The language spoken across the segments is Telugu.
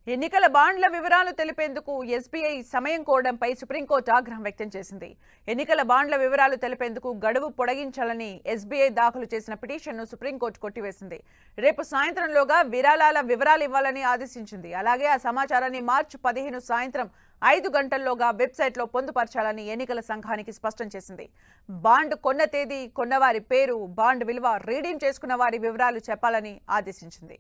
ఎన్నికల బాండ్ల వివరాలు తెలిపేందుకు ఎస్బీఐ సమయం కోరడంపై సుప్రీంకోర్టు ఆగ్రహం వ్యక్తం చేసింది. ఎన్నికల బాండ్ల వివరాలు తెలిపేందుకు గడువు పొడిగించాలని ఎస్బీఐ దాఖలు చేసిన పిటిషన్ను సుప్రీంకోర్టు కొట్టివేసింది. రేపు సాయంత్రంలోగా విరాళాల వివరాలు ఇవ్వాలని ఆదేశించింది. అలాగే ఆ సమాచారాన్ని మార్చి 15 సాయంత్రం 5 గంటల్లోగా వెబ్సైట్లో పొందుపరచాలని ఎన్నికల సంఘానికి స్పష్టం చేసింది. బాండ్ కొన్న తేదీ, కొన్నవారి పేరు, బాండ్ విలువ, రీడీమ్ చేసుకున్న వారి వివరాలు చెప్పాలని ఆదేశించింది.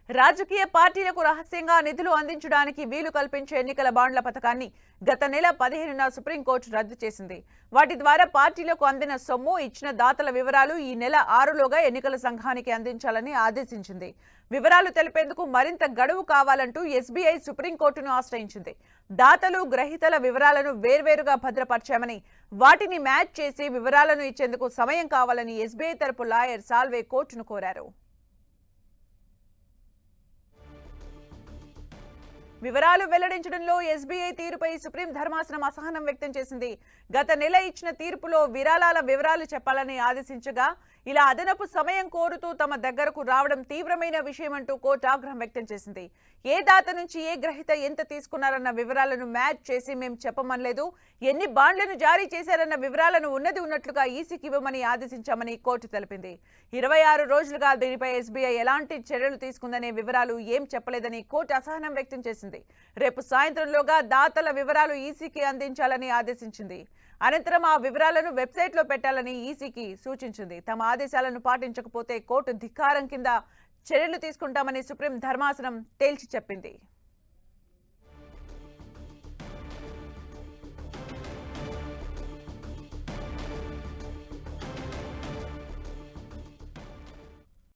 రాజకీయ పార్టీలకు రహస్యంగా నిధులు అందించడానికి వీలు కల్పించే ఎన్నికల బాండ్ల పథకాన్ని గత నెల 15న సుప్రీంకోర్టు రద్దు చేసింది. వాటి ద్వారా పార్టీలకు అందిన సొమ్ము, ఇచ్చిన దాతల వివరాలు ఈ నెల 6లోగా ఎన్నికల సంఘానికి అందించాలని ఆదేశించింది. వివరాలు తెలిపేందుకు మరింత గడువు కావాలంటూ ఎస్బీఐ సుప్రీంకోర్టును ఆశ్రయించింది. దాతలు, గ్రహీతల వివరాలను వేర్వేరుగా భద్రపరిచామని, వాటిని మ్యాచ్ చేసి వివరాలను ఇచ్చేందుకు సమయం కావాలని ఎస్బీఐ తరపు లాయర్ సాల్వే కోర్టును కోరారు. వివరాలు వెల్లడించడంలో ఎస్బీఐ తీరుపై సుప్రీం ధర్మాసనం అసహనం వ్యక్తం చేసింది. గత నెల ఇచ్చిన తీర్పులో విరాళాల వివరాలు చెప్పాలని ఆదేశించగా ఇలా అదనపు సమయం కోరుతూ తమ దగ్గరకు రావడం తీవ్రమైన విషయమంటూ కోర్టు ఆగ్రహం వ్యక్తం చేసింది. ఏ దాత నుంచి ఏ గ్రహీత ఎంత తీసుకున్నారన్న వివరాలను మ్యాచ్ చేసి మేము చెప్పమనలేదు. ఎన్ని బాండ్లను జారీ చేశారన్న వివరాలను ఉన్నది ఉన్నట్లుగా ఈసీకి ఇవ్వమని ఆదేశించామని కోర్టు తెలిపింది. 26 రోజులుగా దీనిపై ఎస్బీఐ ఎలాంటి చర్యలు తీసుకుందనే వివరాలు ఏం చెప్పలేదని కోర్టు అసహనం వ్యక్తం చేసింది. రేపు సాయంత్రంలోగా దాతల వివరాలు ఈసీకి అందించాలని ఆదేశించింది. అనంతరం ఆ వివరాలను వెబ్సైట్లో పెట్టాలని ఈసీకి సూచించింది. తమ ఆదేశాలను పాటించకపోతే కోర్టు ధిక్కారం కింద చర్యలు తీసుకుంటామని సుప్రీం ధర్మాసనం తేల్చి చెప్పింది.